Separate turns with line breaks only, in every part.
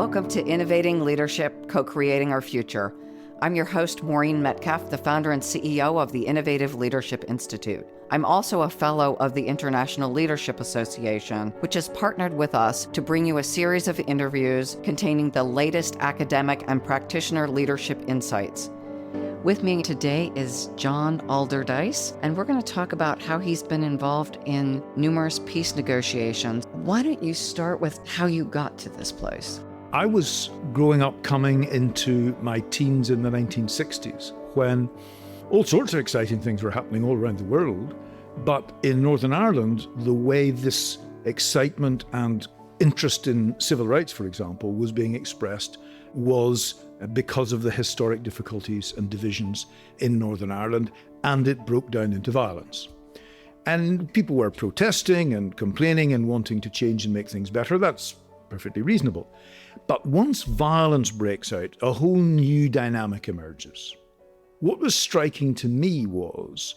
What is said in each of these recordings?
Welcome to Innovating Leadership, Co-Creating Our Future. I'm your host, Maureen Metcalf, the founder and CEO of the Innovative Leadership Institute. I'm also a fellow of the International Leadership Association, which has partnered with us to bring you a series of interviews containing the latest academic and practitioner leadership insights. With me today is John Alderdice, and we're going to talk about how he's been involved in numerous peace negotiations. Why don't you start with how you got to this place?
I was growing up coming into my teens in the 1960s when all sorts of exciting things were happening all around the world. But in Northern Ireland, the way this excitement and interest in civil rights, for example, was being expressed was because of the historic difficulties and divisions in Northern Ireland, and it broke down into violence. And people were protesting and complaining and wanting to change and make things better. That's perfectly reasonable. But once violence breaks out, a whole new dynamic emerges. What was striking to me was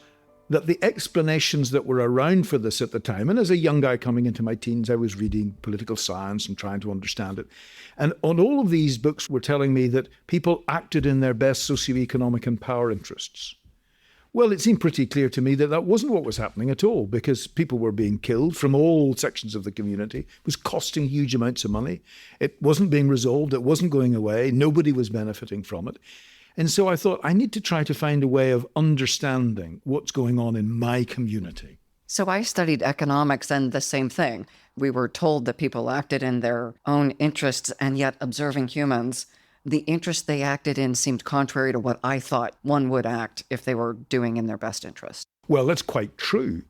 that the explanations that were around for this at the time, and as a young guy coming into my teens, I was reading political science and trying to understand it. And on all of these books were telling me that people acted in their best socioeconomic and power interests. Well, it seemed pretty clear to me that that wasn't what was happening at all, because people were being killed from all sections of the community. It was costing huge amounts of money. It wasn't being resolved. It wasn't going away. Nobody was benefiting from it. And so I thought, I need to try to find a way of understanding what's going on in my community.
So I studied economics, and the same thing. We were told that people acted in their own interests, and yet observing humans, the interest they acted in seemed contrary to what I thought one would act if they were doing in their best interest.
Well, that's quite true.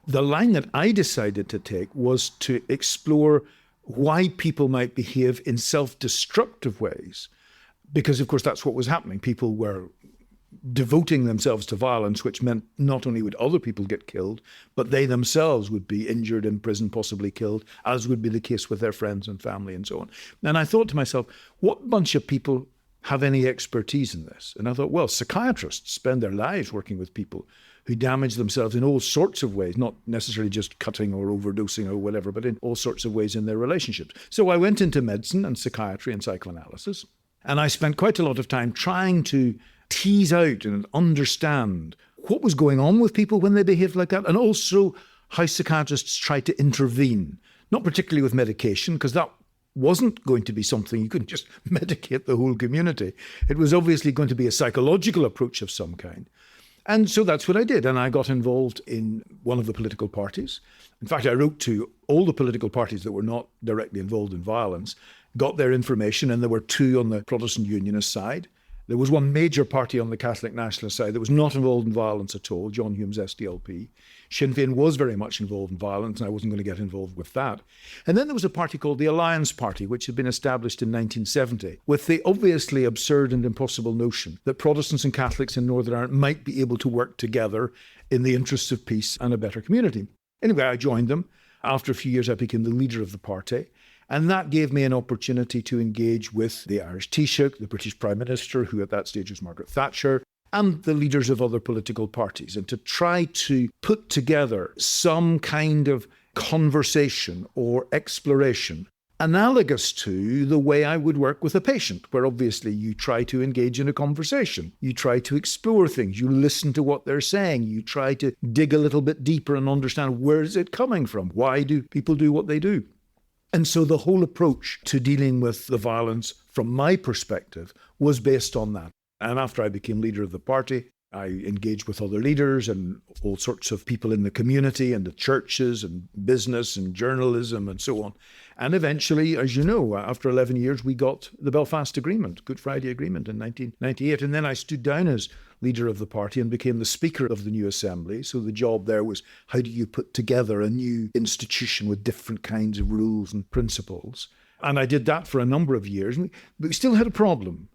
The line that I decided to take was to explore why people might behave in self-destructive ways. Because, of course, that's what was happening. People were devoting themselves to violence, which meant not only would other people get killed, but they themselves would be injured, in prison, possibly killed, as would be the case with their friends and family and so on. And I thought to myself, what bunch of people have any expertise in this? And I thought, well, psychiatrists spend their lives working with people who damage themselves in all sorts of ways, not necessarily just cutting or overdosing or whatever, but in all sorts of ways in their relationships. So I went into medicine and psychiatry and psychoanalysis. And I spent quite a lot of time trying to tease out and understand what was going on with people when they behaved like that, and also how psychiatrists tried to intervene, not particularly with medication, because that wasn't going to be something you couldn't just medicate the whole community. It was obviously going to be a psychological approach of some kind. And so that's what I did. And I got involved in one of the political parties. In fact, I wrote to all the political parties that were not directly involved in violence, got their information, and there were two on the Protestant Unionist side. There was one major party on the Catholic Nationalist side that was not involved in violence at all, John Hume's SDLP. Sinn Féin was very much involved in violence, and I wasn't going to get involved with that. And then there was a party called the Alliance Party, which had been established in 1970, with the obviously absurd and impossible notion that Protestants and Catholics in Northern Ireland might be able to work together in the interests of peace and a better community. Anyway, I joined them. After a few years, I became the leader of the party. And that gave me an opportunity to engage with the Irish Taoiseach, the British Prime Minister, who at that stage was Margaret Thatcher, and the leaders of other political parties, and to try to put together some kind of conversation or exploration analogous to the way I would work with a patient, where obviously you try to engage in a conversation. You try to explore things. You listen to what they're saying. You try to dig a little bit deeper and understand, where is it coming from? Why do people do what they do? And so the whole approach to dealing with the violence, from my perspective, was based on that. And after I became leader of the party, I engaged with other leaders and all sorts of people in the community and the churches and business and journalism and so on. And eventually, as you know, after 11 years, we got the Belfast Agreement, Good Friday Agreement in 1998. And then I stood down as leader of the party and became the speaker of the new assembly. So the job there was, how do you put together a new institution with different kinds of rules and principles? And I did that for a number of years, but we still had a problem.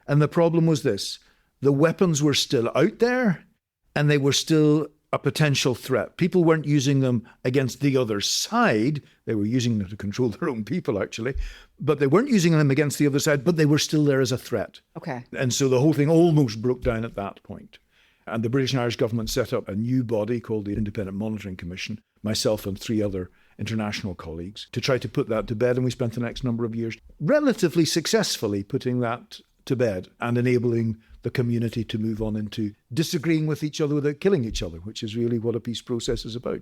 And the problem was this: the weapons were still out there and they were still a potential threat. People weren't using them against the other side. They were using them to control their own people, actually. But they weren't using them against the other side, but they were still there as a threat.
Okay.
And so the whole thing almost broke down at that point. And the British and Irish government set up a new body called the Independent Monitoring Commission. Myself and three other international colleagues to try to put that to bed. And we spent the next number of years relatively successfully putting that to bed and enabling the community to move on into disagreeing with each other without killing each other, which is really what a peace process is about.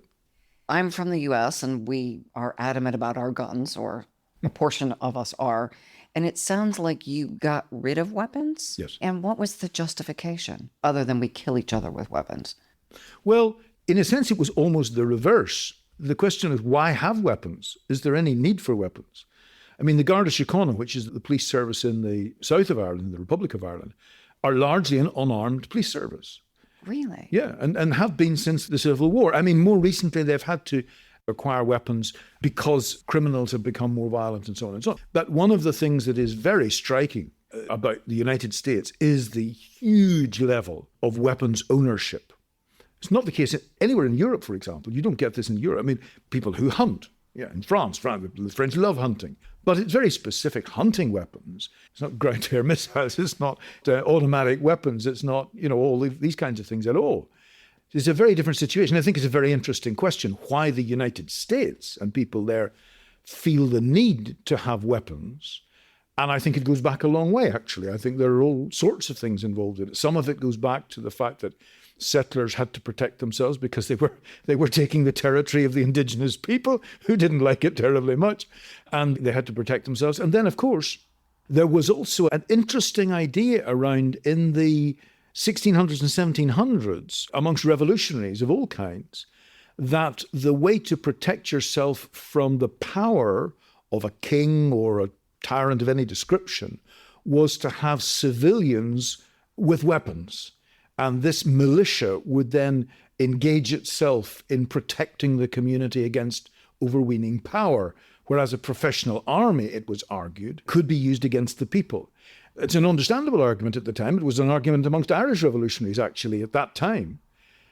I'm from the US and we are adamant about our guns, or a portion of us are. And it sounds like you got rid of weapons?
Yes.
And what was the justification other than we kill each other with weapons?
Well, in a sense, it was almost the reverse. The question is, why have weapons? Is there any need for weapons? I mean, the Garda Síochána, which is the police service in the south of Ireland, the Republic of Ireland, are largely an unarmed police service.
Really?
Yeah, and have been since the Civil War. I mean, more recently, they've had to acquire weapons because criminals have become more violent and so on and so on. But one of the things that is very striking about the United States is the huge level of weapons ownership. It's not the case anywhere in Europe, for example. You don't get this in Europe. I mean, people who hunt, in France, the French love hunting. But it's very specific hunting weapons. It's not ground-to-air missiles. It's not automatic weapons. It's not, all these kinds of things at all. It's a very different situation. I think it's a very interesting question why the United States and people there feel the need to have weapons. And I think it goes back a long way, actually. I think there are all sorts of things involved in it. Some of it goes back to the fact that settlers had to protect themselves because they were taking the territory of the indigenous people who didn't like it terribly much, and they had to protect themselves. And then, of course, there was also an interesting idea around in the 1600s and 1700s amongst revolutionaries of all kinds that the way to protect yourself from the power of a king or a tyrant of any description was to have civilians with weapons. And this militia would then engage itself in protecting the community against overweening power, whereas a professional army, it was argued, could be used against the people. It's an understandable argument at the time. It was an argument amongst Irish revolutionaries, actually, at that time.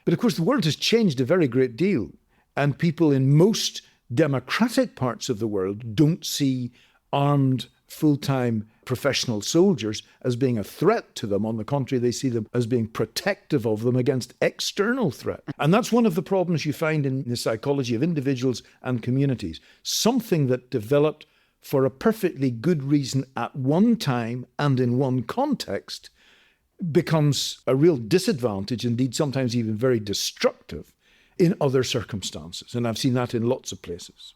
But of course, the world has changed a very great deal. And people in most democratic parts of the world don't see armed, full-time professional soldiers as being a threat to them. On the contrary, they see them as being protective of them against external threat. And that's one of the problems you find in the psychology of individuals and communities. Something that developed for a perfectly good reason at one time and in one context becomes a real disadvantage, indeed sometimes even very destructive in other circumstances. And I've seen that in lots of places.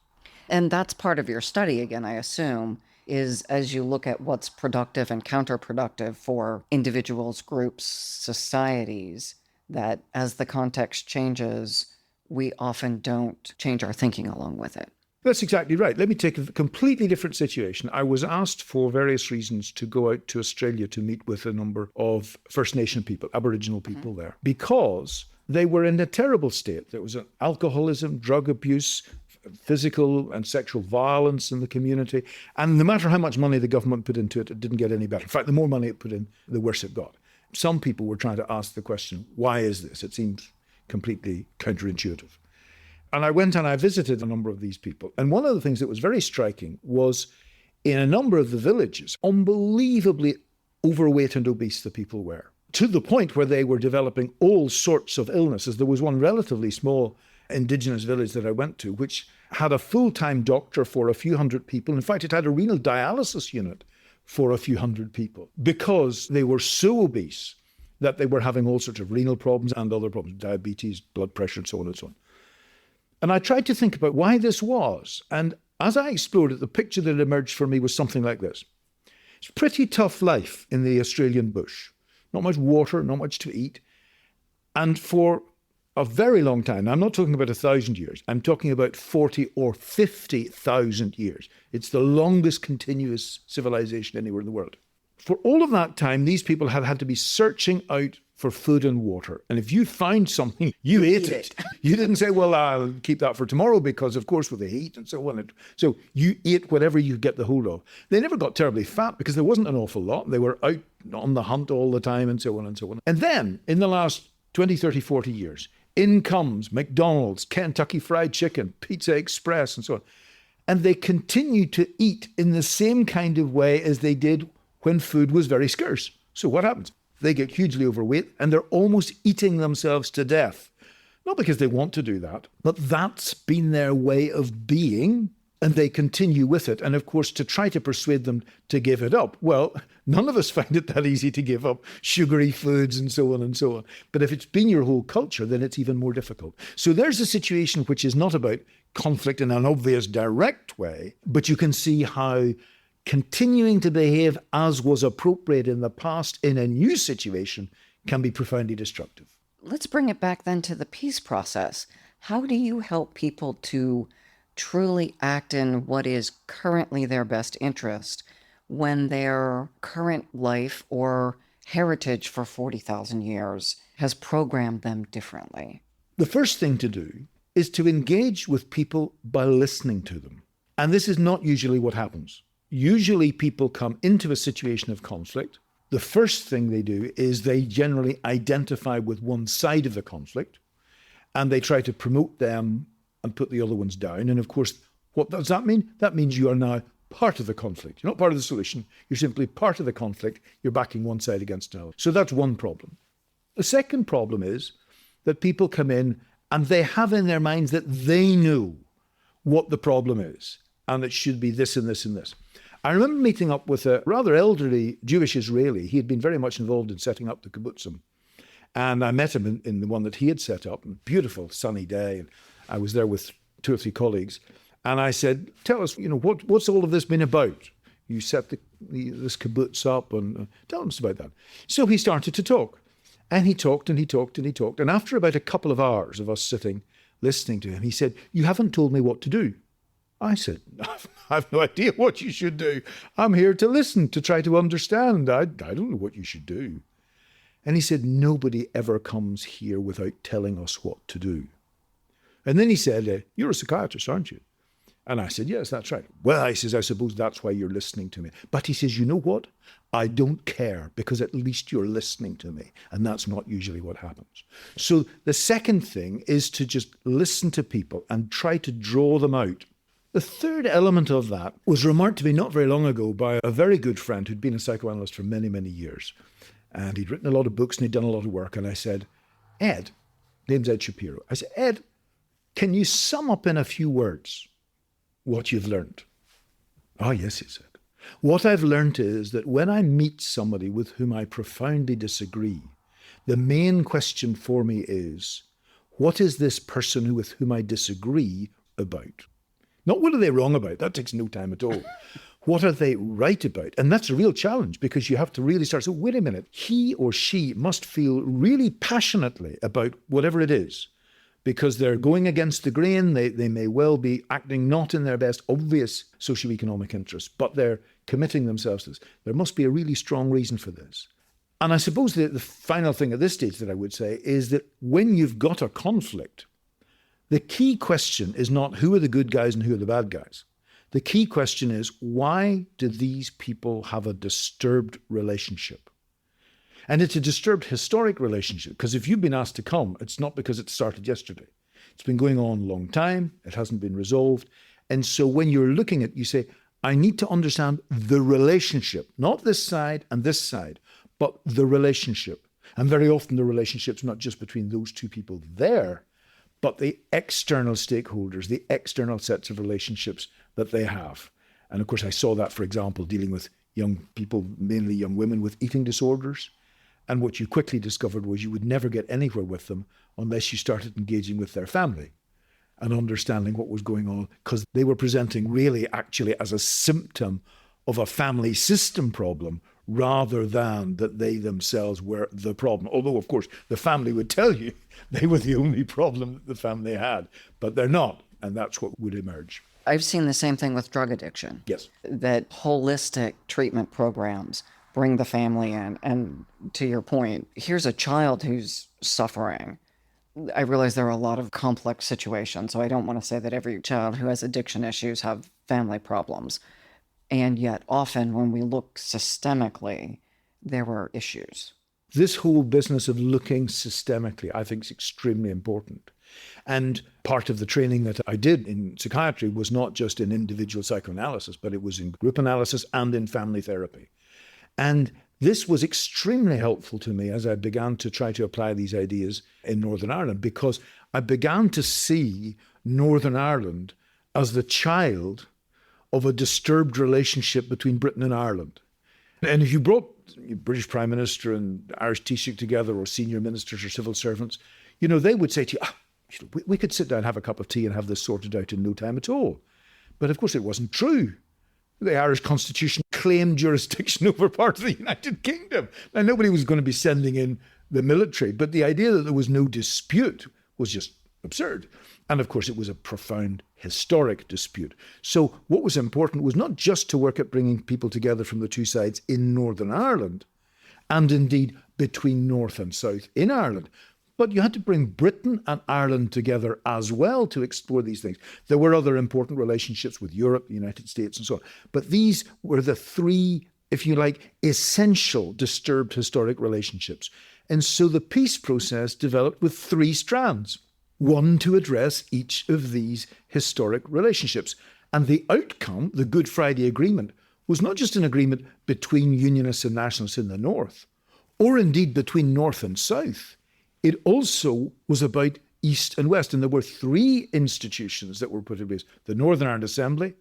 And that's part of your study, again, I assume, is as you look at what's productive and counterproductive for individuals, groups, societies, that as the context changes, we often don't change our thinking along with it.
That's exactly right. Let me take a completely different situation. I was asked for various reasons to go out to Australia to meet with a number of First Nation people, Aboriginal people there, because they were in a terrible state. There was alcoholism, drug abuse, physical and sexual violence in the community. And no matter how much money the government put into it, it didn't get any better. In fact, the more money it put in, the worse it got. Some people were trying to ask the question, why is this? It seems completely counterintuitive. And I went and I visited a number of these people. And one of the things that was very striking was in a number of the villages, unbelievably overweight and obese the people were, to the point where they were developing all sorts of illnesses. There was one relatively small indigenous village that I went to, which had a full-time doctor for a few hundred people. In fact, it had a renal dialysis unit for a few hundred people because they were so obese that they were having all sorts of renal problems and other problems, diabetes, blood pressure, and so on and so on. And I tried to think about why this was. And as I explored it, the picture that emerged for me was something like this. It's a pretty tough life in the Australian bush. Not much water, not much to eat. And for a very long time, I'm not talking about 1,000 years, I'm talking about 40 or 50,000 years. It's the longest continuous civilization anywhere in the world. For all of that time, these people had to be searching out for food and water. And if you found something, you ate it. You didn't say, well, I'll keep that for tomorrow because, of course, with the heat and so on. So you ate whatever you get the hold of. They never got terribly fat because there wasn't an awful lot. They were out on the hunt all the time and so on and so on. And then in the last 20, 30, 40 years, in comes McDonald's, Kentucky Fried Chicken, Pizza Express, and so on. And they continue to eat in the same kind of way as they did when food was very scarce. So what happens? They get hugely overweight and they're almost eating themselves to death. not because they want to do that, but that's been their way of being, and they continue with it. And of course, to try to persuade them to give it up, well, none of us find it that easy to give up sugary foods and so on and so on. But if it's been your whole culture, then it's even more difficult. So there's a situation which is not about conflict in an obvious direct way, but you can see how continuing to behave as was appropriate in the past in a new situation can be profoundly destructive.
Let's bring it back then to the peace process. How do you help people to truly act in what is currently their best interest when their current life or heritage for 40,000 years has programmed them differently?
The first thing to do is to engage with people by listening to them. And this is not usually what happens. Usually people come into a situation of conflict. The first thing they do is they generally identify with one side of the conflict, and they try to promote them and put the other ones down. And of course, what does that mean? That means you are now part of the conflict. You're not part of the solution. You're simply part of the conflict. You're backing one side against another. So that's one problem. The second problem is that people come in and they have in their minds that they know what the problem is, and it should be this and this and this. I remember meeting up with a rather elderly Jewish Israeli. He had been very much involved in setting up the kibbutzim. And I met him in the one that he had set up. Beautiful sunny day. And I was there with 2 or 3 colleagues. And I said, tell us, what's all of this been about? You set this kibbutz up, and tell us about that. So he started to talk. And he talked and he talked and he talked. And after about a couple of hours of us sitting, listening to him, he said, you haven't told me what to do. I said, I have no idea what you should do. I'm here to listen, to try to understand. I don't know what you should do. And he said, nobody ever comes here without telling us what to do. And then he said, you're a psychiatrist, aren't you? And I said, yes, that's right. Well, he says, I suppose that's why you're listening to me. But he says, you know what? I don't care, because at least you're listening to me. And that's not usually what happens. So the second thing is to just listen to people and try to draw them out. The third element of that was remarked to me not very long ago by a very good friend who'd been a psychoanalyst for many, many years. And he'd written a lot of books and he'd done a lot of work. And I said, Ed, name's Ed Shapiro. I said, Ed, can you sum up in a few words what you've learned? Oh, yes, he said. What I've learned is that when I meet somebody with whom I profoundly disagree, the main question for me is, what is this person with whom I disagree about? Not what are they wrong about? That takes no time at all. What are they right about? And that's a real challenge, because you have to really start. So wait a minute, he or she must feel really passionately about whatever it is, because they're going against the grain. They may well be acting not in their best obvious socioeconomic interests, but they're committing themselves to this. There must be a really strong reason for this. And I suppose the final thing at this stage that I would say is that when you've got a conflict, the key question is not who are the good guys and who are the bad guys. The key question is, why do these people have a disturbed relationship? And it's a disturbed historic relationship, because if you've been asked to come, it's not because it started yesterday. It's been going on a long time. It hasn't been resolved. And so when you're looking at, you say, I need to understand the relationship, not this side and this side, but the relationship. And very often the relationship's not just between those two people there, but the external stakeholders, the external sets of relationships that they have. And of course, I saw that, for example, dealing with young people, mainly young women with eating disorders. And what you quickly discovered was you would never get anywhere with them unless you started engaging with their family and understanding what was going on, because they were presenting really actually as a symptom of a family system problem rather than that they themselves were the problem. Although, of course, the family would tell you they were the only problem that the family had, but they're not. And that's what would emerge.
I've seen the same thing with drug addiction.
Yes.
That holistic treatment programs bring the family in. And to your point, here's a child who's suffering. I realize there are a lot of complex situations, so I don't want to say that every child who has addiction issues have family problems. And yet often when we look systemically, there were issues.
This whole business of looking systemically, I think, is extremely important. And part of the training that I did in psychiatry was not just in individual psychoanalysis, but it was in group analysis and in family therapy. And This was extremely helpful to me as I began to try to apply these ideas in Northern Ireland, because I began to see Northern Ireland as the child of a disturbed relationship between Britain and Ireland. And if you brought British Prime Minister and Irish Taoiseach together, or senior ministers or civil servants, they would say to you, we could sit down, have a cup of tea and have this sorted out in no time at all. But of course it wasn't true. The Irish Constitution claimed jurisdiction over part of the United Kingdom. Now, nobody was going to be sending in the military, but the idea that there was no dispute was just absurd. And of course, it was a profound historic dispute. So what was important was not just to work at bringing people together from the two sides in Northern Ireland, and indeed between North and South in Ireland, but you had to bring Britain and Ireland together as well to explore these things. There were other important relationships with Europe, the United States, and so on. But these were the three, if you like, essential disturbed historic relationships. And so the peace process developed with three strands. One to address each of these historic relationships. And the outcome, the Good Friday Agreement, was not just an agreement between Unionists and Nationalists in the North, or indeed between North and South. It also was about East and West. And there were three institutions that were put in place: the Northern Ireland Assembly,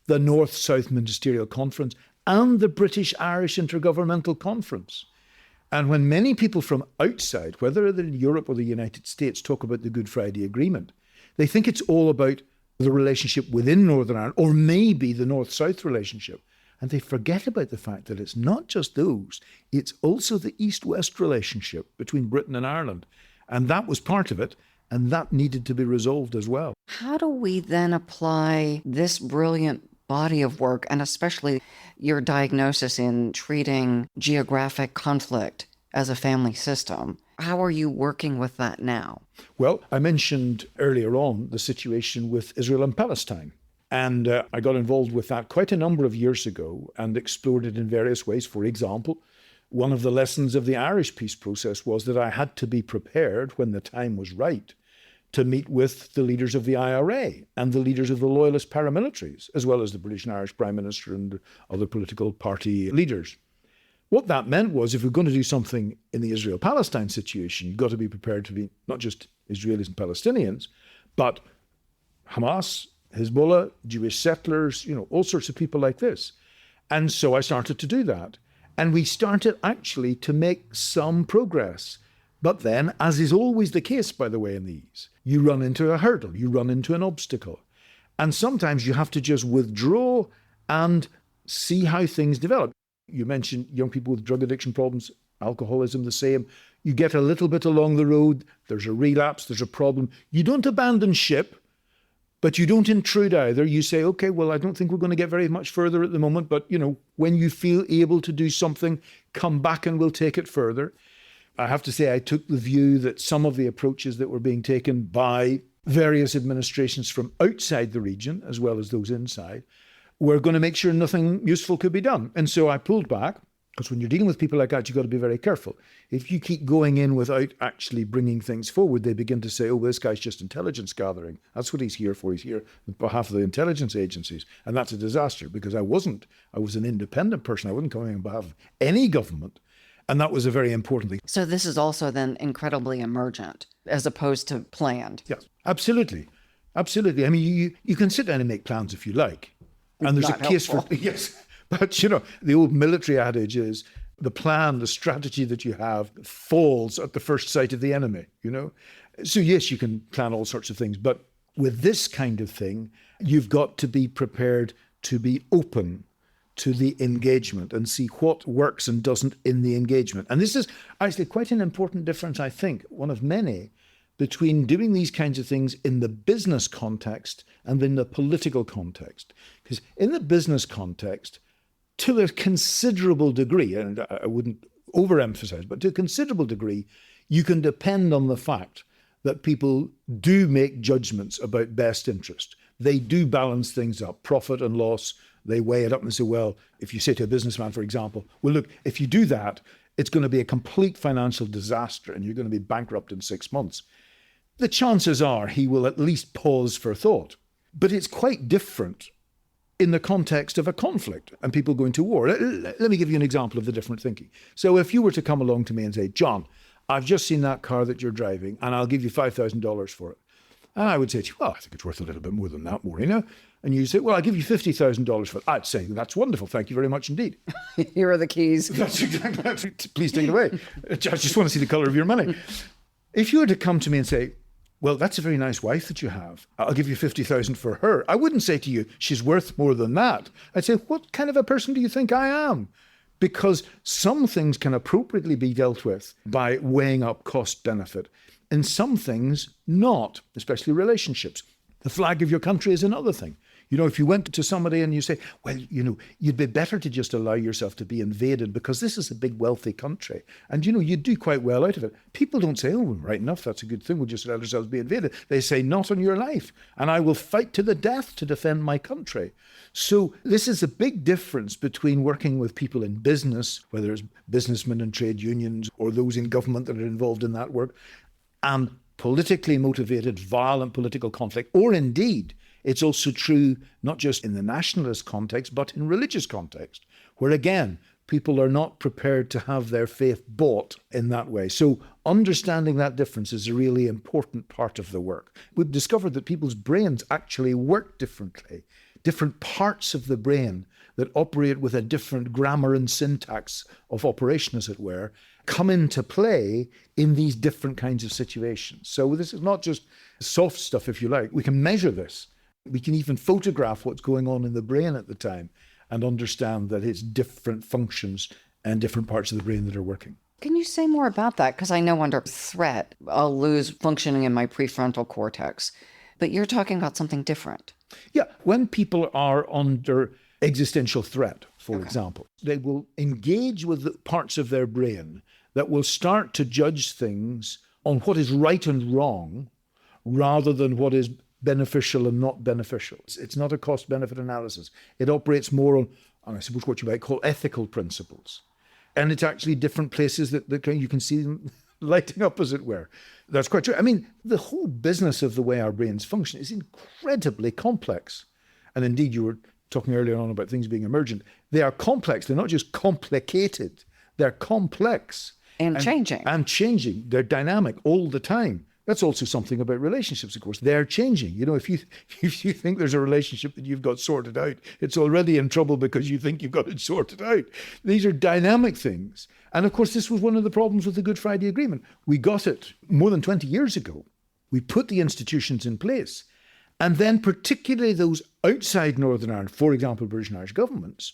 the North-South Ministerial Conference, and the British-Irish Intergovernmental Conference. And when many people from outside, whether they're in Europe or the United States, talk about the Good Friday Agreement, they think it's all about the relationship within Northern Ireland, or maybe the North-South relationship. And they forget about the fact that it's not just those, it's also the East-West relationship between Britain and Ireland. And that was part of it, and that needed to be resolved as well.
How do we then apply this brilliant body of work, and especially your diagnosis in treating geographic conflict as a family system? How are you working with that now?
Well, I mentioned earlier on the situation with Israel and Palestine. And I got involved with that quite a number of years ago and explored it in various ways. For example, one of the lessons of the Irish peace process was that I had to be prepared when the time was right to meet with the leaders of the IRA and the leaders of the loyalist paramilitaries, as well as the British and Irish Prime Minister and other political party leaders. What that meant was, if we're going to do something in the Israel-Palestine situation, you've got to be prepared to be not just Israelis and Palestinians, but Hamas, Hezbollah, Jewish settlers, all sorts of people like this. And so I started to do that. And we started actually to make some progress. But then, as is always the case, by the way, in these, you run into a hurdle, you run into an obstacle. And sometimes you have to just withdraw and see how things develop. You mentioned young people with drug addiction problems, alcoholism, the same. You get a little bit along the road, there's a relapse, there's a problem. You don't abandon ship, but you don't intrude either. You say, okay, well, I don't think we're going to get very much further at the moment, but, when you feel able to do something, come back and we'll take it further. I have to say, I took the view that some of the approaches that were being taken by various administrations from outside the region, as well as those inside, were going to make sure nothing useful could be done. And so I pulled back, because when you're dealing with people like that, you've got to be very careful. If you keep going in without actually bringing things forward, they begin to say, oh, this guy's just intelligence gathering. That's what he's here for. He's here on behalf of the intelligence agencies. And that's a disaster, because I wasn't. I was an independent person. I wasn't coming on behalf of any government. And that was a very important thing.
So this is also then incredibly emergent as opposed to planned.
Yes, absolutely. Absolutely. I mean, you can sit down and make plans if you like. And there's
Not
a case
helpful.
for, yes. But, the old military adage is the plan, the strategy that you have falls at the first sight of the enemy, So yes, you can plan all sorts of things. But with this kind of thing, you've got to be prepared to be open to the engagement and see what works and doesn't in the engagement. And this is actually quite an important difference, I think, one of many, between doing these kinds of things in the business context and in the political context. Because in the business context, to a considerable degree, and I wouldn't overemphasize, but to a considerable degree, you can depend on the fact that people do make judgments about best interest. They do balance things up, profit and loss. They weigh it up and say, well, if you say to a businessman, for example, well, look, if you do that, it's going to be a complete financial disaster and you're going to be bankrupt in 6 months. The chances are he will at least pause for thought. But it's quite different in the context of a conflict and people going to war. Let me give you an example of the different thinking. So if you were to come along to me and say, John, I've just seen that car that you're driving and I'll give you $5,000 for it. And I would say to you, well, I think it's worth a little bit more than that, Maureen. And you say, well, I'll give you $50,000 for it. I'd say, that's wonderful. Thank you very much indeed.
Here are the keys.
That's exactly. Please take it away. I just want to see the colour of your money. If you were to come to me and say, well, that's a very nice wife that you have. I'll give you $50,000 for her. I wouldn't say to you, she's worth more than that. I'd say, what kind of a person do you think I am? Because some things can appropriately be dealt with by weighing up cost benefit, and some things not, especially relationships. The flag of your country is another thing. You know, if you went to somebody and you say, well, you know, you'd be better to just allow yourself to be invaded because this is a big wealthy country. And, you know, you do quite well out of it. People don't say, oh, right enough, that's a good thing. We'll just let ourselves be invaded. They say, not on your life. And I will fight to the death to defend my country. So this is a big difference between working with people in business, whether it's businessmen and trade unions or those in government that are involved in that work, and politically motivated, violent political conflict, or indeed, it's also true not just in the nationalist context, but in religious context, where again, people are not prepared to have their faith bought in that way. So understanding that difference is a really important part of the work. We've discovered that people's brains actually work differently. Different parts of the brain that operate with a different grammar and syntax of operation, as it were, come into play in these different kinds of situations. So this is not just soft stuff, if you like. We can measure this. We can even photograph what's going on in the brain at the time and understand that it's different functions and different parts of the brain that are working.
Can you say more about that? Because I know under threat, I'll lose functioning in my prefrontal cortex. But you're talking about something different.
Yeah, when people are under existential threat, for example, they will engage with the parts of their brain that will start to judge things on what is right and wrong rather than what is beneficial and not beneficial. It's not a cost-benefit analysis. It operates more on, I suppose, what you might call ethical principles. And it's actually different places that you can see them lighting up, as it were. That's quite true. I mean, the whole business of the way our brains function is incredibly complex. And indeed, you were talking earlier on about things being emergent. They are complex. They're not just complicated. They're complex.
And changing.
And changing. They're dynamic all the time. That's also something about relationships, of course. They're changing. You know, if you think there's a relationship that you've got sorted out, it's already in trouble because you think you've got it sorted out. These are dynamic things. And of course, this was one of the problems with the Good Friday Agreement. We got it more than 20 years ago. We put the institutions in place. And then particularly those outside Northern Ireland, for example, British and Irish governments,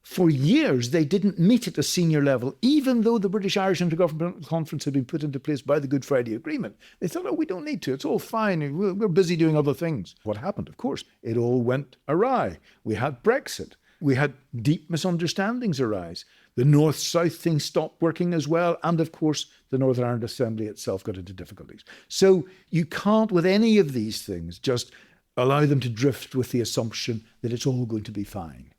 for years, they didn't meet at a senior level, even though the British-Irish Intergovernmental Conference had been put into place by the Good Friday Agreement. They thought, oh, we don't need to. It's all fine. We're busy doing other things. What happened? Of course, it all went awry. We had Brexit. We had deep misunderstandings arise. The North-South thing stopped working as well. And of course, the Northern Ireland Assembly itself got into difficulties. So you can't, with any of these things, just allow them to drift with the assumption that it's all going to be fine.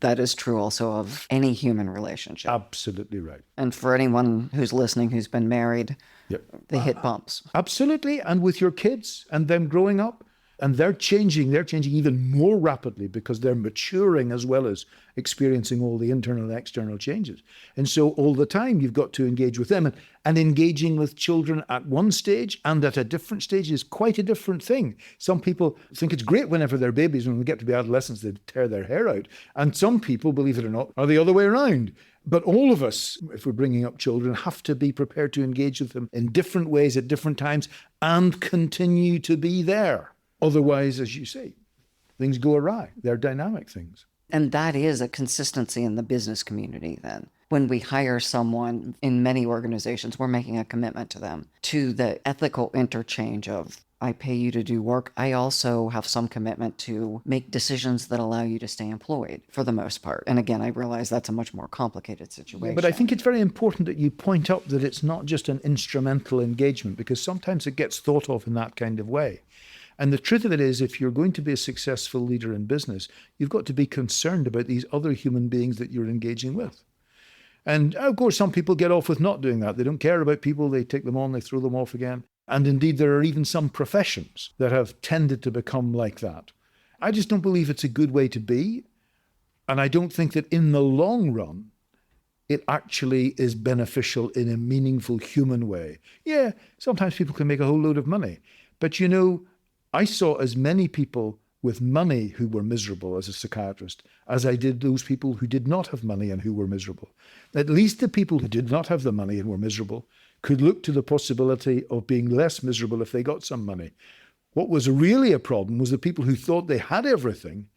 That is true also of any human relationship.
Absolutely right.
And for anyone who's listening who's been married,
Yep.
they hit bumps.
Absolutely. And with your kids and them growing up, and they're changing even more rapidly because they're maturing as well as experiencing all the internal and external changes. And so all the time you've got to engage with them. And engaging with children at one stage and at a different stage is quite a different thing. Some people think it's great whenever they're babies, when they get to be adolescents, they tear their hair out. And some people, believe it or not, are the other way around. But all of us, if we're bringing up children, have to be prepared to engage with them in different ways at different times and continue to be there. Otherwise, as you say, things go awry. They're dynamic things.
And that is a consistency in the business community then. When we hire someone in many organizations, we're making a commitment to them, to the ethical interchange of, I pay you to do work. I also have some commitment to make decisions that allow you to stay employed for the most part. And again, I realize that's a much more complicated situation.
Yeah, but I think it's very important that you point out that it's not just an instrumental engagement, because sometimes it gets thought of in that kind of way. And the truth of it is, if you're going to be a successful leader in business, you've got to be concerned about these other human beings that you're engaging with. And of course, some people get off with not doing that. They don't care about people. They take them on, they throw them off again. And indeed, there are even some professions that have tended to become like that. I just don't believe it's a good way to be. And I don't think that in the long run, it actually is beneficial in a meaningful human way. Yeah, sometimes people can make a whole load of money. But I saw as many people with money who were miserable as a psychiatrist as I did those people who did not have money and who were miserable. At least the people who did not have the money and were miserable could look to the possibility of being less miserable if they got some money. What was really a problem was the people who thought they had everything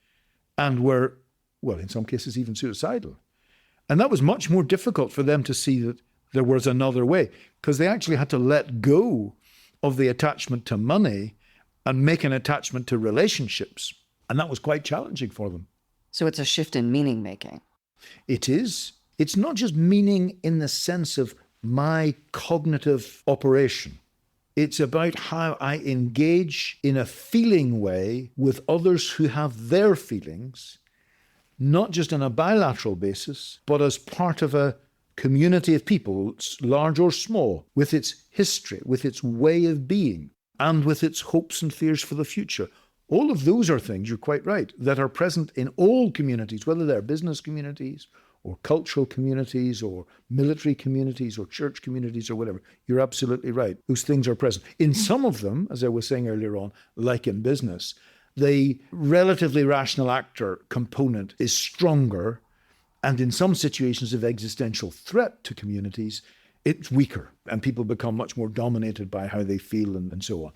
and were, well, in some cases even suicidal. And that was much more difficult for them to see that there was another way, because they actually had to let go of the attachment to money and make an attachment to relationships. And that was quite challenging for them.
So it's a shift in meaning making.
It is. It's not just meaning in the sense of my cognitive operation. It's about how I engage in a feeling way with others who have their feelings, not just on a bilateral basis, but as part of a community of people, large or small, with its history, with its way of being, and with its hopes and fears for the future. All of those are things, you're quite right, that are present in all communities, whether they're business communities or cultural communities or military communities or church communities or whatever. You're absolutely right. Those things are present. In some of them, as I was saying earlier on, like in business, the relatively rational actor component is stronger, and in some situations of existential threat to communities, it's weaker, and people become much more dominated by how they feel and so on.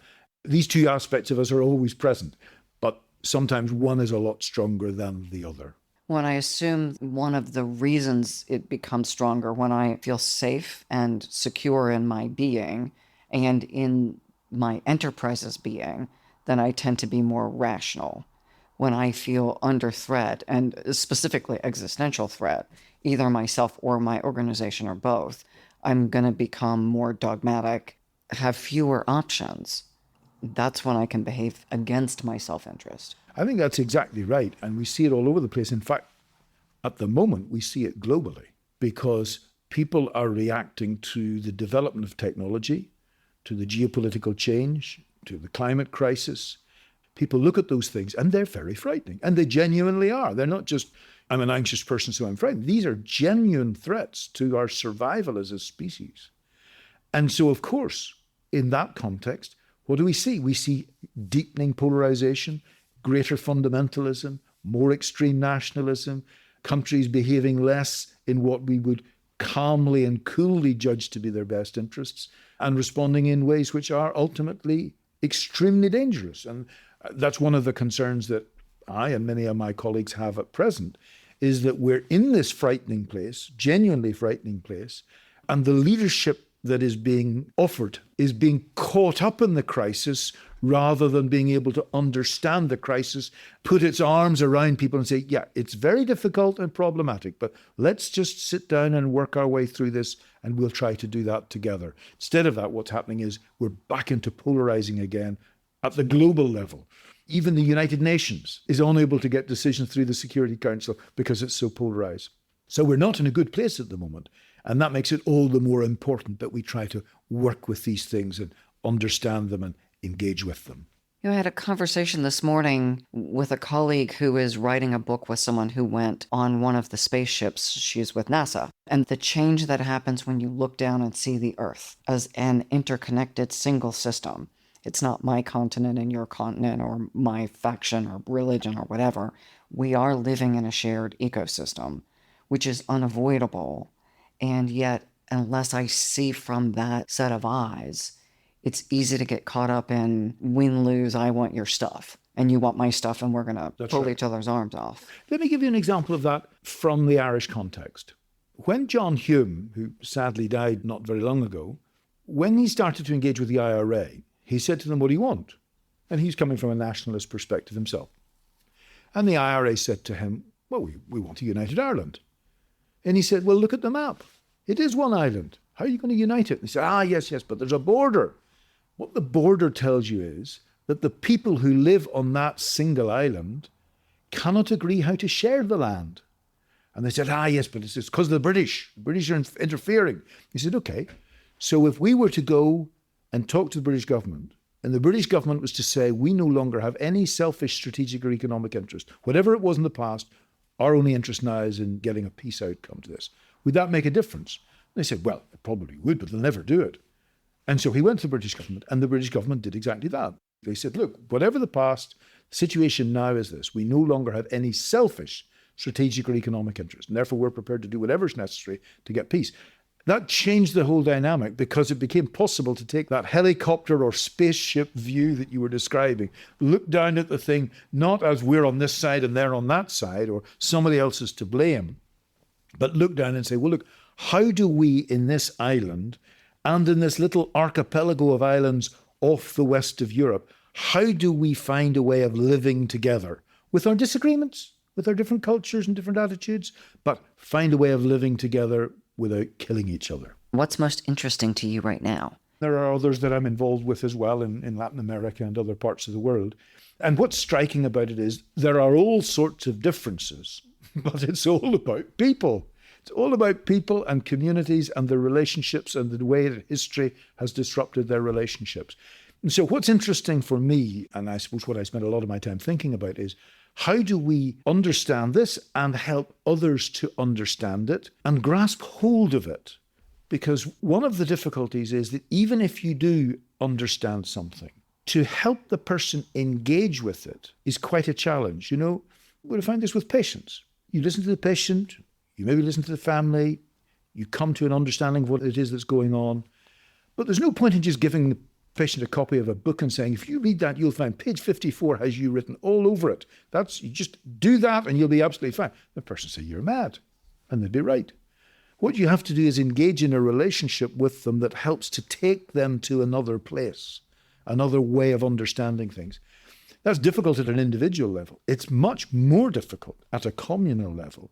These two aspects of us are always present, but sometimes one is a lot stronger than the other.
When I assume one of the reasons it becomes stronger when I feel safe and secure in my being and in my enterprise's being, then I tend to be more rational. When I feel under threat, and specifically existential threat, either myself or my organization or both, I'm going to become more dogmatic, have fewer options. That's when I can behave against my self-interest.
I think that's exactly right. And we see it all over the place. In fact, at the moment, we see it globally because people are reacting to the development of technology, to the geopolitical change, to the climate crisis. People look at those things and they're very frightening. And they genuinely are. They're not just, I'm an anxious person, so I'm frightened. These are genuine threats to our survival as a species. And so, of course, in that context, what do we see? We see deepening polarization, greater fundamentalism, more extreme nationalism, countries behaving less in what we would calmly and coolly judge to be their best interests, and responding in ways which are ultimately extremely dangerous. And that's one of the concerns that I and many of my colleagues have at present, is that we're in this frightening place, genuinely frightening place, and the leadership that is being offered is being caught up in the crisis rather than being able to understand the crisis, put its arms around people and say, yeah, it's very difficult and problematic, but let's just sit down and work our way through this and we'll try to do that together. Instead of that, what's happening is we're back into polarizing again at the global level. Even the United Nations is unable to get decisions through the Security Council because it's so polarized. So we're not in a good place at the moment. And that makes it all the more important that we try to work with these things and understand them and engage with them.
I had a conversation this morning with a colleague who is writing a book with someone who went on one of the spaceships. She's with NASA. And the change that happens when you look down and see the Earth as an interconnected single system. It's not my continent and your continent or my faction or religion or whatever. We are living in a shared ecosystem, which is unavoidable. And yet, unless I see from that set of eyes, it's easy to get caught up in win, lose, I want your stuff, and you want my stuff, and we're going to pull each other's arms off.
Let me give you an example of that from the Irish context. When John Hume, who sadly died not very long ago, when he started to engage with the IRA, he said to them, what do you want? And he's coming from a nationalist perspective himself. And the IRA said to him, well, we want a united Ireland. And he said, well, look at the map. It is one island. How are you going to unite it? And he said, yes, but there's a border. What the border tells you is that the people who live on that single island cannot agree how to share the land. And they said, yes, but it's because of the British. The British are interfering. He said, okay, so if we were to go and talk to the British government And the British government was to say, we no longer have any selfish strategic or economic interest. Whatever it was in the past, our only interest now is in getting a peace outcome to this. Would that make a difference? They said, well, it probably would, but they'll never do it. And so he went to the British government, and the British government did exactly that. They said, look, whatever the past, the situation now is this. We no longer have any selfish strategic or economic interest, and therefore we're prepared to do whatever's necessary to get peace. That changed the whole dynamic because it became possible to take that helicopter or spaceship view that you were describing, look down at the thing, not as we're on this side and they're on that side, or somebody else is to blame, but look down and say, well, look, how do we in this island and in this little archipelago of islands off the west of Europe, how do we find a way of living together with our disagreements, with our different cultures and different attitudes, but find a way of living together without killing each other?
What's most interesting to you right now?
There are others that I'm involved with as well in Latin America and other parts of the world. And what's striking about it is there are all sorts of differences, but it's all about people. It's all about people and communities and their relationships and the way that history has disrupted their relationships. And so what's interesting for me, and I suppose what I spend a lot of my time thinking about, is how do we understand this and help others to understand it and grasp hold of it? Because one of the difficulties is that even if you do understand something, to help the person engage with it is quite a challenge. You know, we're going to find this with patients. You listen to the patient, you maybe listen to the family, you come to an understanding of what it is that's going on, but there's no point in just giving the patient a copy of a book and saying, if you read that, you'll find page 54 has you written all over it. You just do that and you'll be absolutely fine. The person say, you're mad. And they'd be right. What you have to do is engage in a relationship with them that helps to take them to another place, another way of understanding things. That's difficult at an individual level. It's much more difficult at a communal level.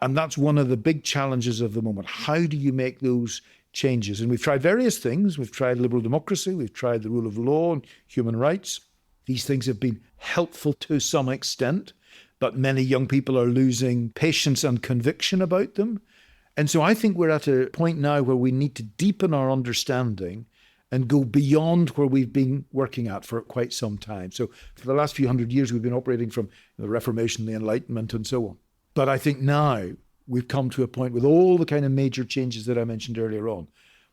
And that's one of the big challenges of the moment. How do you make those changes? And we've tried various things. We've tried liberal democracy. We've tried the rule of law and human rights. These things have been helpful to some extent, but many young people are losing patience and conviction about them. And so I think we're at a point now where we need to deepen our understanding and go beyond where we've been working at for quite some time. So for the last few hundred years, we've been operating from the Reformation, the Enlightenment, and so on. But I think now we've come to a point with all the kind of major changes that I mentioned earlier on,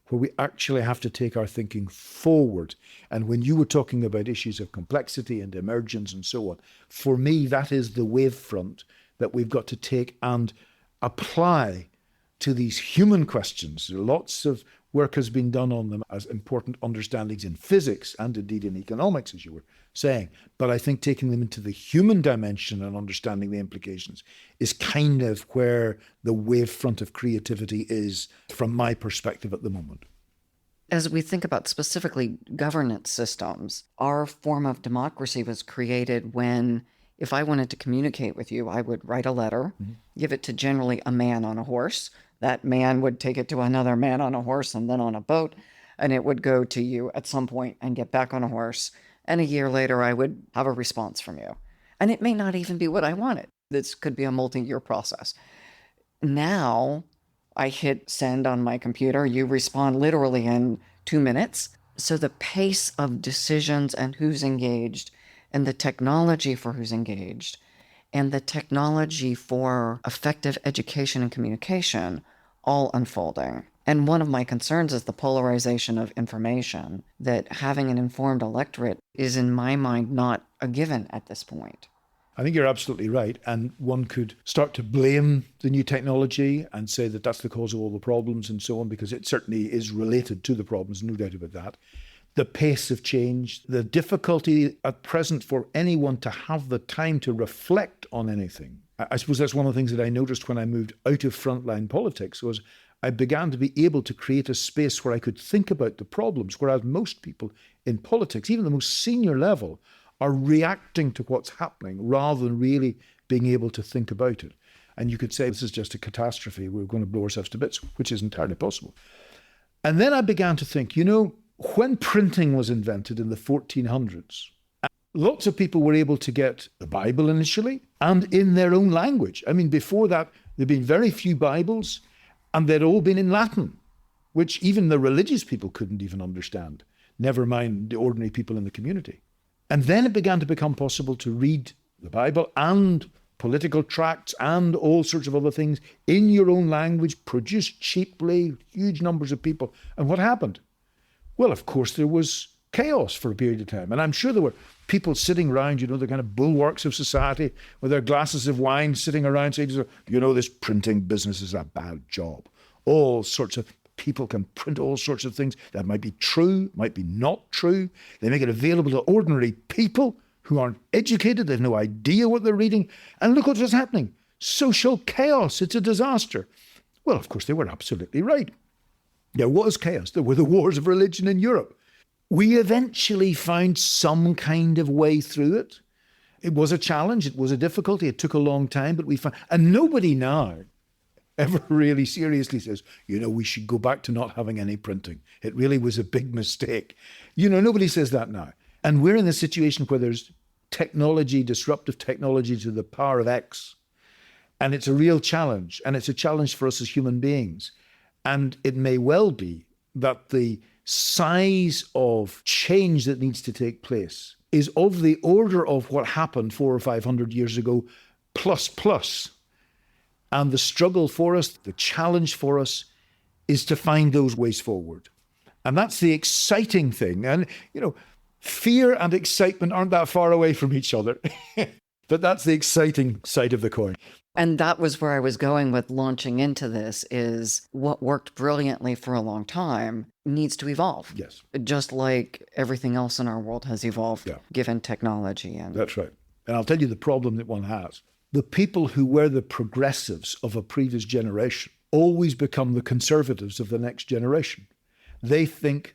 where we actually have to take our thinking forward. And when you were talking about issues of complexity and emergence and so on, for me, that is the wavefront that we've got to take and apply to these human questions. Lots of work has been done on them as important understandings in physics and indeed in economics, as you were saying. But I think taking them into the human dimension and understanding the implications is kind of where the wavefront of creativity is from my perspective at the moment.
As we think about specifically governance systems, our form of democracy was created when, if I wanted to communicate with you, I would write a letter, give it to generally a man on a horse. That man would take it to another man on a horse and then on a boat, and it would go to you at some point and get back on a horse. And a year later, I would have a response from you. And it may not even be what I wanted. This could be a multi-year process. Now, I hit send on my computer. You respond literally in 2 minutes. So the pace of decisions and who's engaged and the technology for who's engaged and the technology for effective education and communication all unfolding. And one of my concerns is the polarization of information, that having an informed electorate is, in my mind, not a given at this point.
I think you're absolutely right. And one could start to blame the new technology and say that that's the cause of all the problems and so on, because it certainly is related to the problems, no doubt about that. The pace of change, the difficulty at present for anyone to have the time to reflect on anything. I suppose that's one of the things that I noticed when I moved out of frontline politics was I began to be able to create a space where I could think about the problems, whereas most people in politics, even the most senior level, are reacting to what's happening rather than really being able to think about it. And you could say this is just a catastrophe, we're going to blow ourselves to bits, which is entirely possible. And then I began to think, when printing was invented in the 1400s, lots of people were able to get the Bible initially and in their own language. I mean, before that, there'd been very few Bibles and they'd all been in Latin, which even the religious people couldn't even understand. never mind the ordinary people in the community. And then it began to become possible to read the Bible and political tracts and all sorts of other things in your own language, produced cheaply, huge numbers of people. And what happened? Well, of course, there was chaos for a period of time. And I'm sure there were people sitting around, the kind of bulwarks of society with their glasses of wine sitting around saying, this printing business is a bad job. All sorts of people can print all sorts of things that might be true, might be not true. They make it available to ordinary people who aren't educated. They have no idea what they're reading. And look what's happening. Social chaos. It's a disaster. Well, of course, they were absolutely right. There was chaos. There were the wars of religion in Europe. We eventually found some kind of way through it. It was a challenge. It was a difficulty. It took a long time, but we found, and nobody now ever really seriously says, we should go back to not having any printing. It really was a big mistake. Nobody says that now. And we're in a situation where there's technology, disruptive technology to the power of X. And it's a real challenge. And it's a challenge for us as human beings. And it may well be that the size of change that needs to take place is of the order of what happened 400 or 500 years ago, plus. And the struggle for us, the challenge for us, is to find those ways forward. And that's the exciting thing. And, fear and excitement aren't that far away from each other. But that's the exciting side of the coin.
And that was where I was going with launching into this, is what worked brilliantly for a long time needs to evolve.
Yes.
Just like everything else in our world has evolved, given technology. And
that's right. And I'll tell you the problem that one has. The people who were the progressives of a previous generation always become the conservatives of the next generation. They think,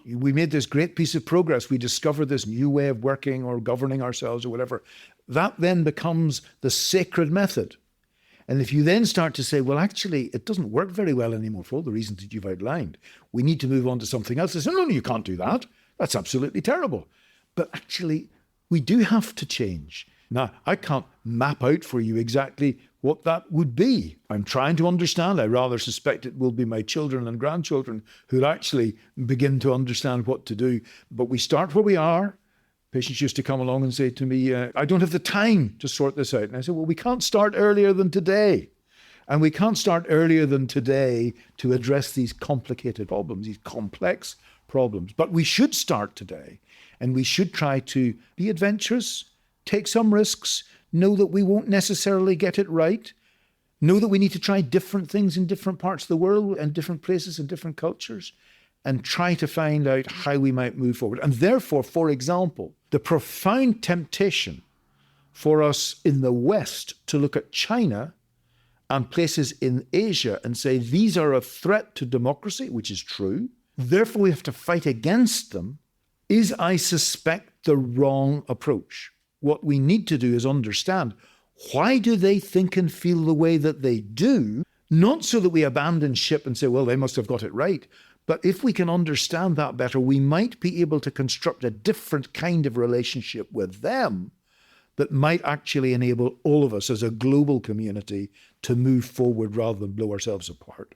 we made this great piece of progress. We discovered this new way of working or governing ourselves or whatever. That then becomes the sacred method. And if you then start to say, well, actually, it doesn't work very well anymore for all the reasons that you've outlined, we need to move on to something else. They say, no, you can't do that. That's absolutely terrible. But actually, we do have to change. Now, I can't map out for you exactly what that would be. I'm trying to understand. I rather suspect it will be my children and grandchildren who'll actually begin to understand what to do. But we start where we are. Patients used to come along and say to me, I don't have the time to sort this out. And I said, well, we can't start earlier than today. And we can't start earlier than today to address these complicated problems, these complex problems. But we should start today. And we should try to be adventurous, take some risks, know that we won't necessarily get it right, know that we need to try different things in different parts of the world and different places and different cultures, and try to find out how we might move forward. And therefore, for example, the profound temptation for us in the West to look at China and places in Asia and say, these are a threat to democracy, which is true, therefore we have to fight against them, is, I suspect, the wrong approach. What we need to do is understand, why do they think and feel the way that they do? Not so that we abandon ship and say, well, they must have got it right. But if we can understand that better, we might be able to construct a different kind of relationship with them that might actually enable all of us as a global community to move forward rather than blow ourselves apart.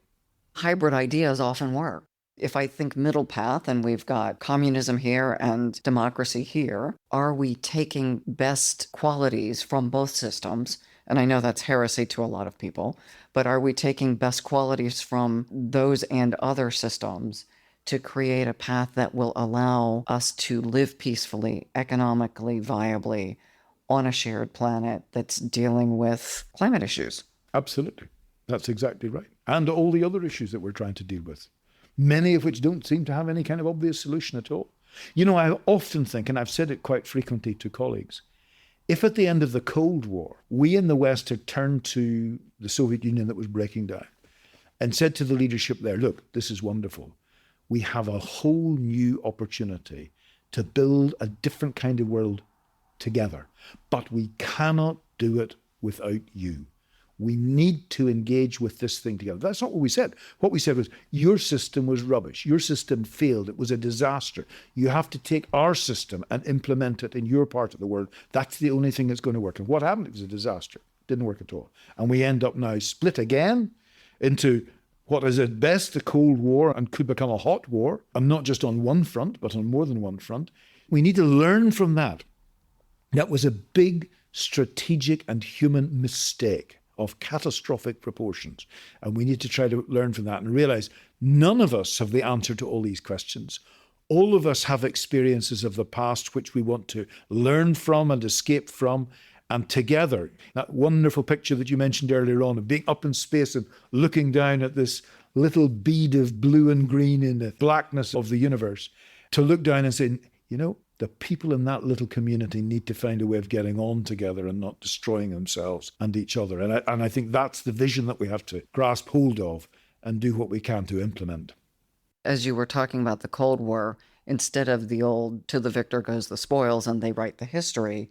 Hybrid ideas often work. If I think middle path and we've got communism here and democracy here, are we taking best qualities from both systems? And I know that's heresy to a lot of people, but are we taking best qualities from those and other systems to create a path that will allow us to live peacefully, economically, viably on a shared planet that's dealing with climate issues?
Absolutely. That's exactly right. And all the other issues that we're trying to deal with, many of which don't seem to have any kind of obvious solution at all. I often think, and I've said it quite frequently to colleagues, if at the end of the Cold War, we in the West had turned to the Soviet Union that was breaking down and said to the leadership there, look, this is wonderful. We have a whole new opportunity to build a different kind of world together, but we cannot do it without you. We need to engage with this thing together. That's not what we said. What we said was, your system was rubbish. Your system failed. It was a disaster. You have to take our system and implement it in your part of the world. That's the only thing that's going to work. And what happened? It was a disaster. It didn't work at all. And we end up now split again into what is at best a Cold War and could become a hot war, and not just on one front, but on more than one front. We need to learn from that. That was a big strategic and human mistake of catastrophic proportions. And we need to try to learn from that and realize none of us have the answer to all these questions. All of us have experiences of the past which we want to learn from and escape from. And together, that wonderful picture that you mentioned earlier on of being up in space and looking down at this little bead of blue and green in the blackness of the universe, to look down and say, you know, the people in that little community need to find a way of getting on together and not destroying themselves and each other. And I think that's the vision that we have to grasp hold of and do what we can to implement.
As you were talking about the Cold War, instead of the old "to the victor goes the spoils" and they write the history,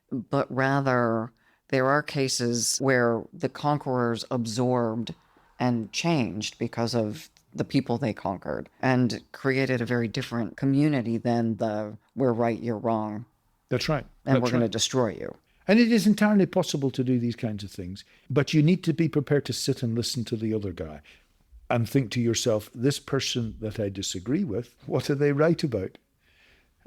but rather there are cases where the conquerors absorbed and changed because of the people they conquered and created a very different community than the "we're right, you're wrong."
That's right.
And we're going to destroy you.
And it is entirely possible to do these kinds of things, but you need to be prepared to sit and listen to the other guy and think to yourself, this person that I disagree with, what are they right about?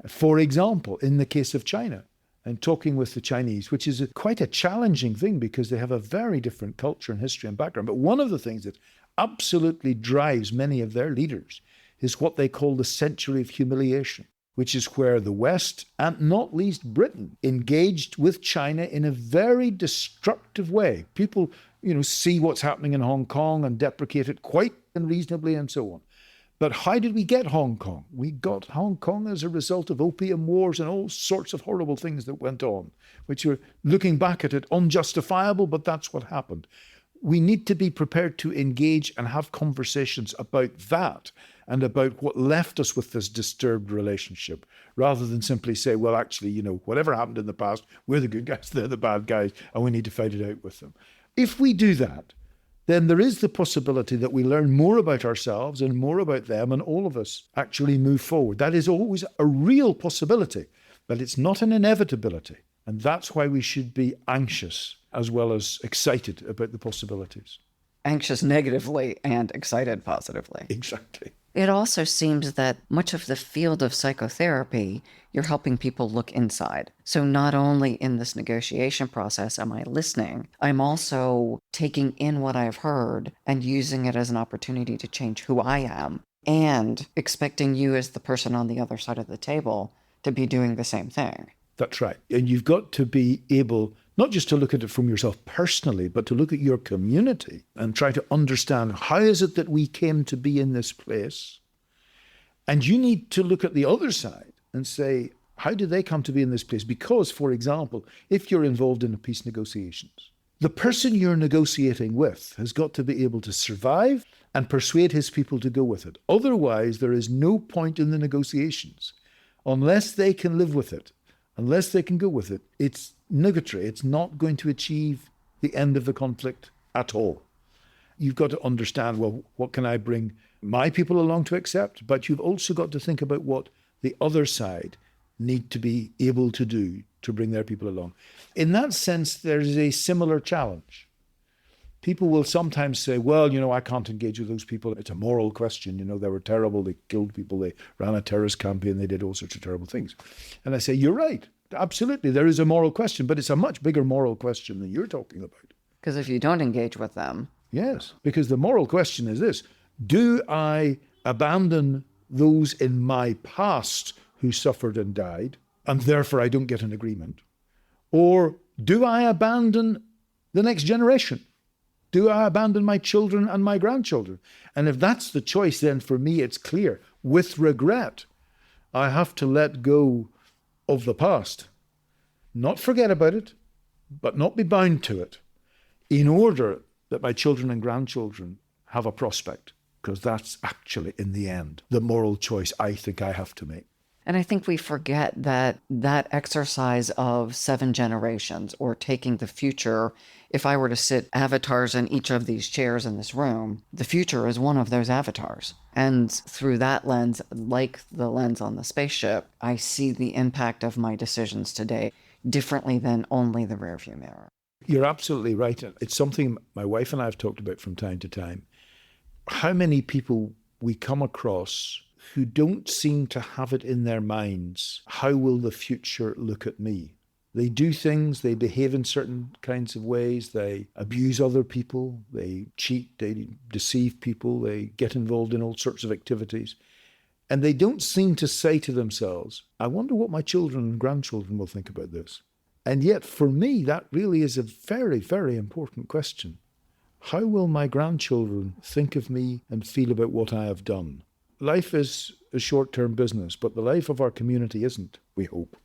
For example, in the case of China, and talking with the Chinese, which is quite a challenging thing because they have a very different culture and history and background. But one of the things that absolutely drives many of their leaders is what they call the century of humiliation, which is where the West, and not least Britain, engaged with China in a very destructive way. People, see what's happening in Hong Kong and deprecate it quite unreasonably and so on. But how did we get Hong Kong? We got Hong Kong as a result of opium wars and all sorts of horrible things that went on, which are, looking back at it, unjustifiable, but that's what happened. We need to be prepared to engage and have conversations about that and about what left us with this disturbed relationship, rather than simply say, well, actually, whatever happened in the past, we're the good guys, they're the bad guys, and we need to fight it out with them. If we do that, then there is the possibility that we learn more about ourselves and more about them, and all of us actually move forward. That is always a real possibility, but it's not an inevitability. And that's why we should be anxious as well as excited about the possibilities.
Anxious negatively and excited positively.
Exactly.
It also seems that much of the field of psychotherapy, you're helping people look inside. So not only in this negotiation process am I listening, I'm also taking in what I've heard and using it as an opportunity to change who I am, and expecting you as the person on the other side of the table to be doing the same thing.
That's right. And you've got to be able not just to look at it from yourself personally, but to look at your community and try to understand, how is it that we came to be in this place? And you need to look at the other side and say, how did they come to be in this place? Because, for example, if you're involved in peace negotiations, the person you're negotiating with has got to be able to survive and persuade his people to go with it. Otherwise, there is no point in the negotiations. Unless they can live with it, unless they can go with it, it's nugatory. It's not going to achieve the end of the conflict at all. You've got to understand, well, what can I bring my people along to accept? But you've also got to think about what the other side need to be able to do to bring their people along. In that sense, there's a similar challenge. People will sometimes say, well, I can't engage with those people. It's a moral question. They were terrible. They killed people. They ran a terrorist campaign. They did all sorts of terrible things. And I say, you're right. Absolutely. There is a moral question, but it's a much bigger moral question than you're talking about.
Because if you don't engage with them.
Yes, because the moral question is this: do I abandon those in my past who suffered and died, and therefore I don't get an agreement? Or do I abandon the next generation? Do I abandon my children and my grandchildren? And if that's the choice, then for me it's clear, with regret, I have to let go of the past. Not forget about it, but not be bound to it, in order that my children and grandchildren have a prospect, because that's actually, in the end, the moral choice I think I have to make.
And I think we forget that exercise of 7 generations, or taking the future, if I were to sit avatars in each of these chairs in this room, the future is one of those avatars. And through that lens, like the lens on the spaceship, I see the impact of my decisions today differently than only the rearview mirror.
You're absolutely right. It's something my wife and I have talked about from time to time. how many people we come across who don't seem to have it in their minds, how will the future look at me? They do things, they behave in certain kinds of ways, they abuse other people, they cheat, they deceive people, they get involved in all sorts of activities. And they don't seem to say to themselves, I wonder what my children and grandchildren will think about this. And yet, for me, that really is a very, very important question. How will my grandchildren think of me and feel about what I have done? Life is a short-term business, but the life of our community isn't, we hope.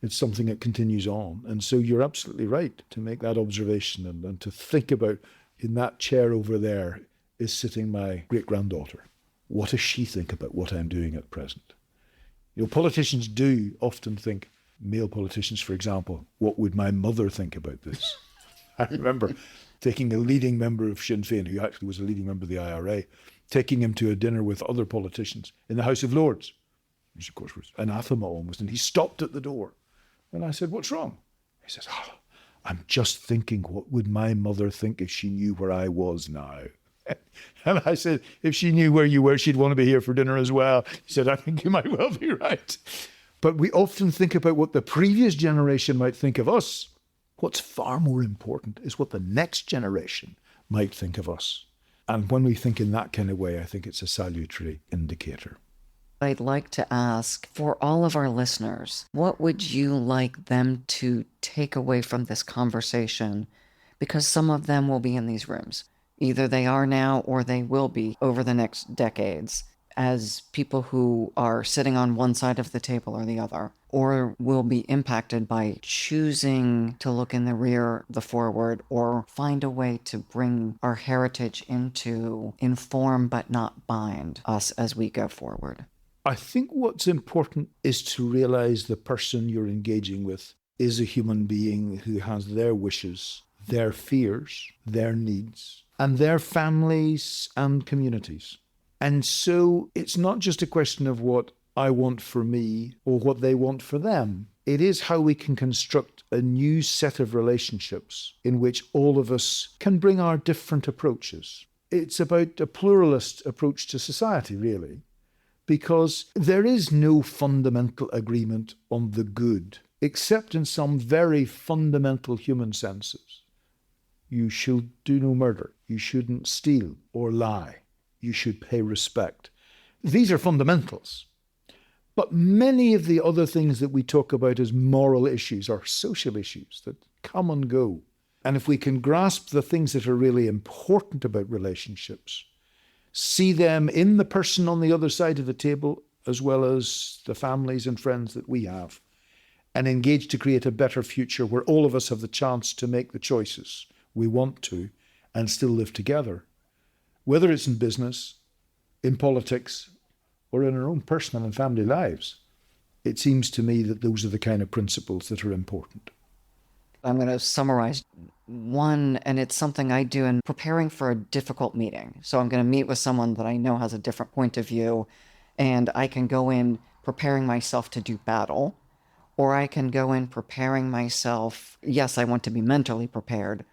It's something that continues on. And so you're absolutely right to make that observation and to think about, in that chair over there is sitting my great-granddaughter. What does she think about what I'm doing at present? You know, politicians do often think, male politicians, for example, what would my mother think about this? I remember taking a leading member of Sinn Féin, who actually was a leading member of the IRA, taking him to a dinner with other politicians in the House of Lords, which of course was anathema almost, and he stopped at the door. And I said, what's wrong? He says, I'm just thinking, what would my mother think if she knew where I was now? And I said, if she knew where you were, she'd want to be here for dinner as well. He said, I think you might well be right. But we often think about what the previous generation might think of us. What's far more important is what the next generation might think of us. And when we think in that kind of way, I think it's a salutary indicator.
I'd like to ask, for all of our listeners, what would you like them to take away from this conversation? Because some of them will be in these rooms. Either they are now or they will be over the next decades as people who are sitting on one side of the table or the other, or will be impacted by choosing to look in the rear, the forward, or find a way to bring our heritage into inform but not bind us as we go forward.
I think what's important is to realize the person you're engaging with is a human being who has their wishes, their fears, their needs, and their families and communities. And so it's not just a question of what I want for me or what they want for them. It is how we can construct a new set of relationships in which all of us can bring our different approaches. It's about a pluralist approach to society, really, because there is no fundamental agreement on the good, except in some very fundamental human senses. You should do no murder. You shouldn't steal or lie. You should pay respect. These are fundamentals. But many of the other things that we talk about as moral issues are social issues that come and go. And if we can grasp the things that are really important about relationships, see them in the person on the other side of the table, as well as the families and friends that we have, and engage to create a better future where all of us have the chance to make the choices we want to and still live together, whether it's in business, in politics, or in our own personal and family lives. It seems to me that those are the kind of principles that are important.
I'm going to summarize one, and it's something I do in preparing for a difficult meeting. So I'm going to meet with someone that I know has a different point of view, and I can go in preparing myself to do battle, or I can go in preparing myself. Yes, I want to be mentally prepared,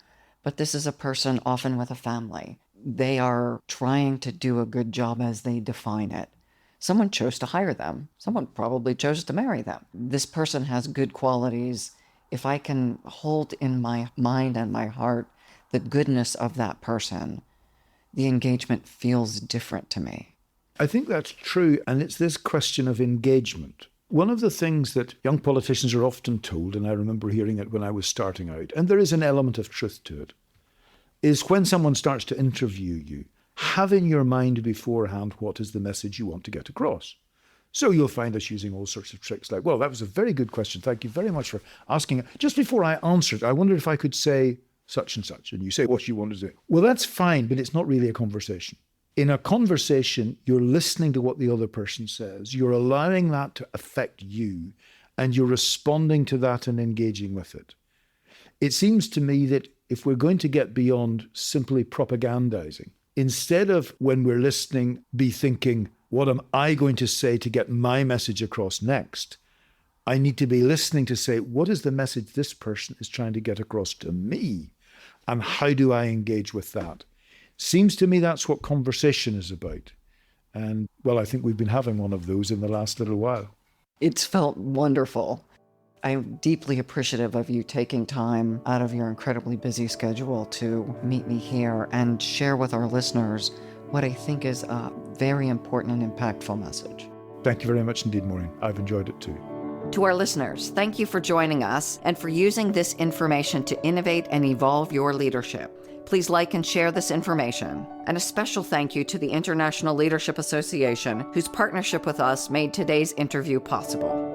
but this is a person often with a family. They are trying to do a good job as they define it. Someone chose to hire them. Someone probably chose to marry them. This person has good qualities. If I can hold in my mind and my heart the goodness of that person, the engagement feels different to me.
I think that's true, and it's this question of engagement. One of the things that young politicians are often told, and I remember hearing it when I was starting out, and there is an element of truth to it, is when someone starts to interview you, have in your mind beforehand what is the message you want to get across. So you'll find us using all sorts of tricks like, well, that was a very good question. Thank you very much for asking it. Just before I answered, I wondered if I could say such and such. And you say what you want to say. Well, that's fine, but it's not really a conversation. In a conversation, you're listening to what the other person says. You're allowing that to affect you, and you're responding to that and engaging with it. It seems to me that if we're going to get beyond simply propagandizing, instead of when we're listening, be thinking, what am I going to say to get my message across next? I need to be listening to say, what is the message this person is trying to get across to me? And how do I engage with that? Seems to me that's what conversation is about. And, well, I think we've been having one of those in the last little while.
It's felt wonderful. I'm deeply appreciative of you taking time out of your incredibly busy schedule to meet me here and share with our listeners what I think is a very important and impactful message.
Thank you very much indeed, Maureen. I've enjoyed it too.
To our listeners, thank you for joining us and for using this information to innovate and evolve your leadership. Please like and share this information. And a special thank you to the International Leadership Association, whose partnership with us made today's interview possible.